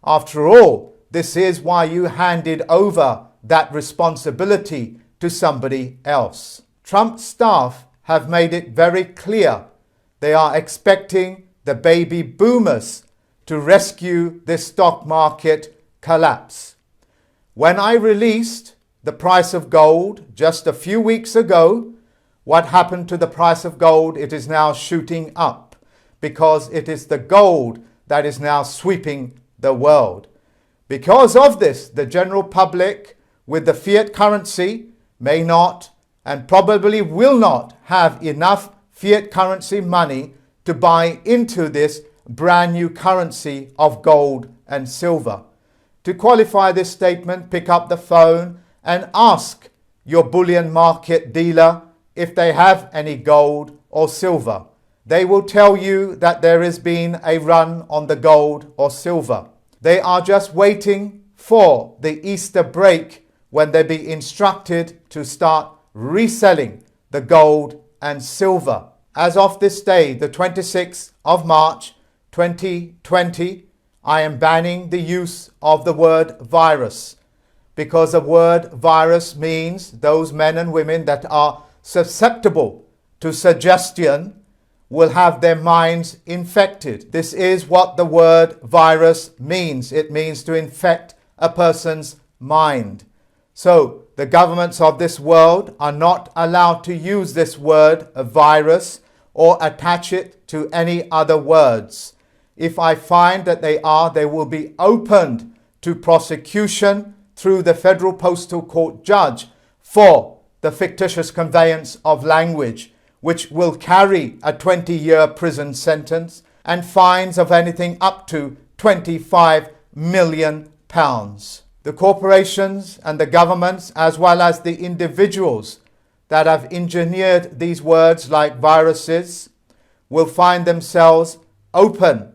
After all, this is why you handed over that responsibility to somebody else. Trump's staff have made it very clear they are expecting the baby boomers to rescue this stock market collapse. When I released the price of gold just a few weeks ago, what happened to the price of gold? It is now shooting up because it is the gold that is now sweeping the world. Because of this, the general public with the fiat currency may not and probably will not have enough fiat currency money to buy into this brand new currency of gold and silver. To qualify this statement, pick up the phone and ask your bullion market dealer if they have any gold or silver. They will tell you that there has been a run on the gold or silver. They are just waiting for the Easter break when they be instructed to start reselling the gold and silver. As of this day, the 26th of March 2020, I am banning the use of the word virus, because the word virus means those men and women that are susceptible to suggestion will have their minds infected. This is what the word virus means. It means to infect a person's mind. So the governments of this world are not allowed to use this word virus or attach it to any other words. If I find that they will be opened to prosecution through the Federal Postal Court judge for the fictitious conveyance of language, which will carry a 20-year prison sentence and fines of anything up to £25 million. The corporations and the governments, as well as the individuals that have engineered these words like viruses, will find themselves open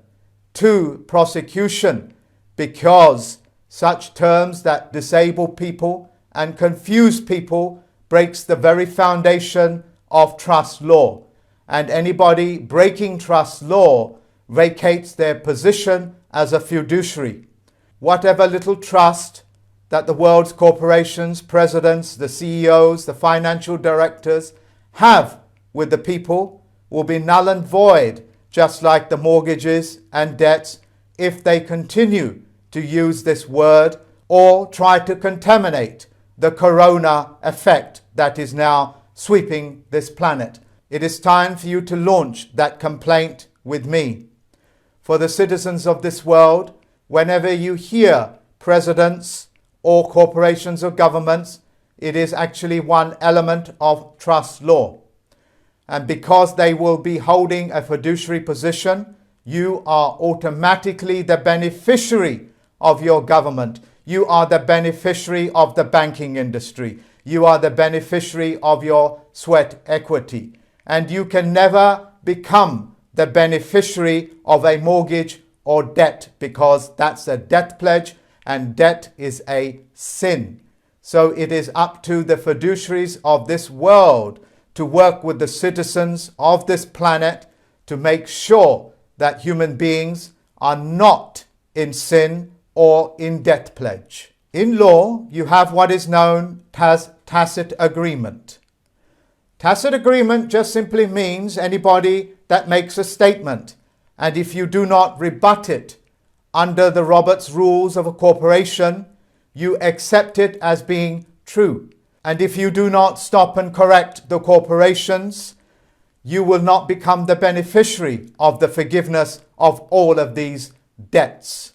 to prosecution, because such terms that disable people and confuse people breaks the very foundation of trust law. And anybody breaking trust law vacates their position as a fiduciary. Whatever little trust that the world's corporations, presidents, the CEOs, the financial directors have with the people will be null and void, just like the mortgages and debts, if they continue to use this word or try to contaminate the corona effect that is now sweeping this planet. It is time for you to launch that complaint with me. For the citizens of this world, whenever you hear presidents or corporations or governments, it is actually one element of trust law. And because they will be holding a fiduciary position, you are automatically the beneficiary of your government. You are the beneficiary of the banking industry. You are the beneficiary of your sweat equity. And you can never become the beneficiary of a mortgage or debt, because that's a debt pledge, and debt is a sin. So it is up to the fiduciaries of this world to work with the citizens of this planet to make sure that human beings are not in sin or in debt pledge. In law, you have what is known as tacit agreement. Tacit agreement just simply means anybody that makes a statement, and if you do not rebut it under the Roberts rules of a corporation, you accept it as being true. And if you do not stop and correct the corporations, you will not become the beneficiary of the forgiveness of all of these debts.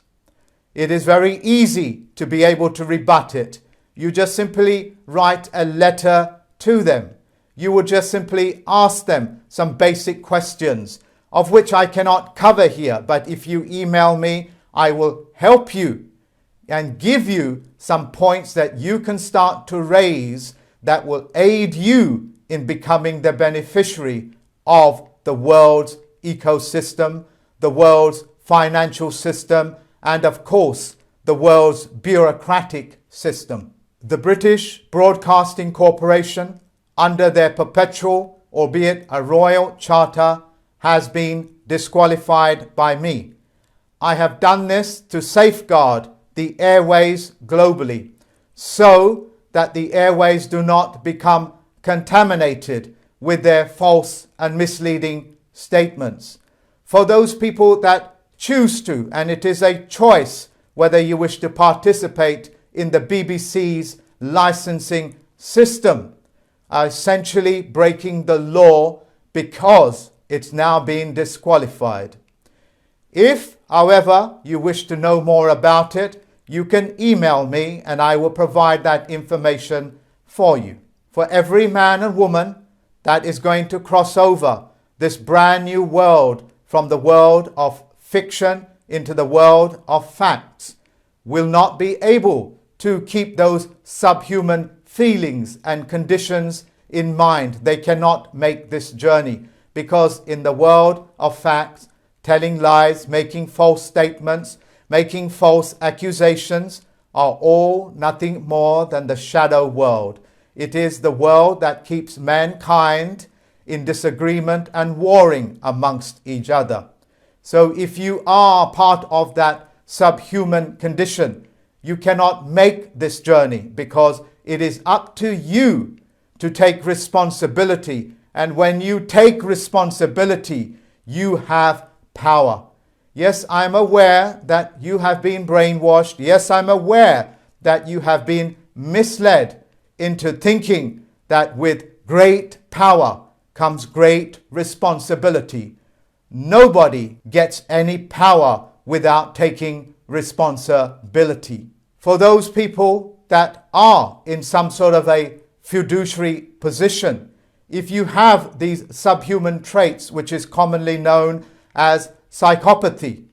It is very easy to be able to rebut it. You just simply write a letter to them. You would just simply ask them some basic questions, of which I cannot cover here. But if you email me, I will help you and give you some points that you can start to raise that will aid you in becoming the beneficiary of the world's ecosystem, the world's financial system, and of course, the world's bureaucratic system. The British Broadcasting Corporation, under their perpetual, albeit a royal charter, has been disqualified by me. I have done this to safeguard the airways globally, so that the airways do not become contaminated with their false and misleading statements. For those people that choose to, and it is a choice whether you wish to participate in the BBC's licensing system, are essentially breaking the law because it's now being disqualified. If, however, you wish to know more about it, you can email me and I will provide that information for you. For every man and woman that is going to cross over this brand new world from the world of fiction into the world of facts will not be able to keep those subhuman feelings and conditions in mind. They cannot make this journey because in the world of facts, telling lies, making false statements, making false accusations are all nothing more than the shadow world. It is the world that keeps mankind in disagreement and warring amongst each other. So if you are part of that subhuman condition, you cannot make this journey because it is up to you to take responsibility. And when you take responsibility, you have power. Yes, I'm aware that you have been brainwashed. Yes, I'm aware that you have been misled into thinking that with great power comes great responsibility. Nobody gets any power without taking responsibility. For those people that are in some sort of a fiduciary position, if you have these subhuman traits, which is commonly known as psychopathy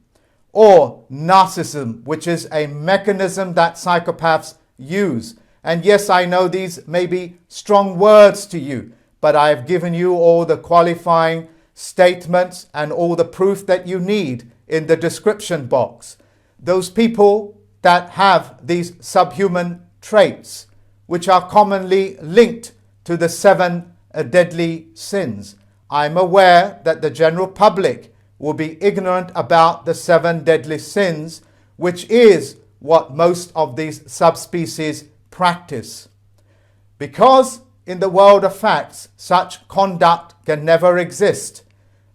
or narcissism, which is a mechanism that psychopaths use. And yes, I know these may be strong words to you, but I have given you all the qualifying statements and all the proof that you need in the description box. Those people that have these subhuman traits, which are commonly linked to the 7 deadly sins. I'm aware that the general public will be ignorant about the 7 deadly sins, which is what most of these subspecies practice. Because in the world of facts, such conduct can never exist.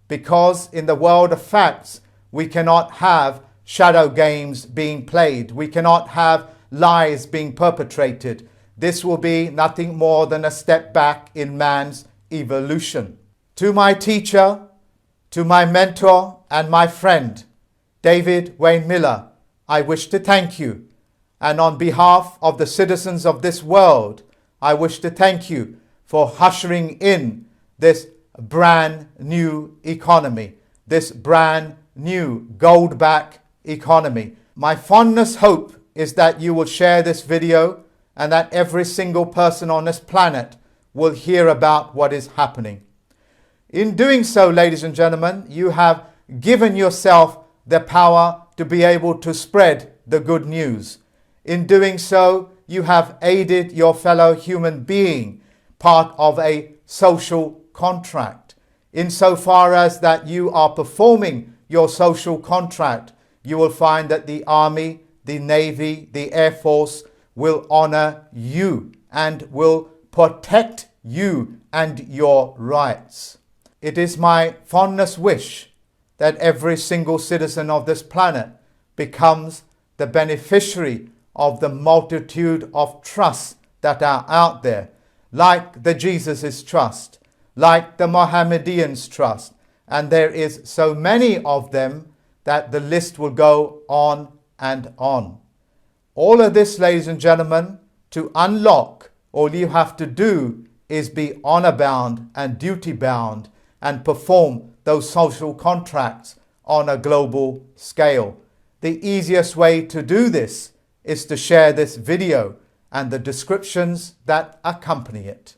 Because in the world of facts, we cannot have shadow games being played. We cannot have lies being perpetrated. This will be nothing more than a step back in man's evolution. To my teacher, to my mentor and my friend, David Wayne Miller, I wish to thank you. And on behalf of the citizens of this world, I wish to thank you for ushering in this brand new economy, this brand new gold-back economy. My fondest hope is that you will share this video and that every single person on this planet will hear about what is happening. In doing so, ladies and gentlemen, you have given yourself the power to be able to spread the good news. In doing so, you have aided your fellow human being, part of a social contract. Insofar as that you are performing your social contract, you will find that the Army, the Navy, the Air Force will honor you and will protect you and your rights. It is my fondest wish that every single citizen of this planet becomes the beneficiary of the multitude of trusts that are out there, like the Jesus' trust, like the Mohammedans' trust, and there is so many of them that the list will go on and on. All of this, ladies and gentlemen, to unlock, all you have to do is be honor bound and duty bound and perform those social contracts on a global scale. The easiest way to do this is to share this video and the descriptions that accompany it.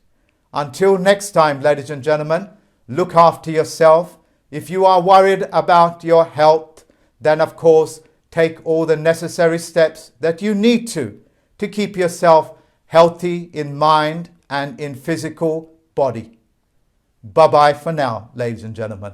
Until next time, ladies and gentlemen, look after yourself. If you are worried about your health, then of course take all the necessary steps that you need to keep yourself healthy in mind and in physical body. Bye-bye for now, ladies and gentlemen.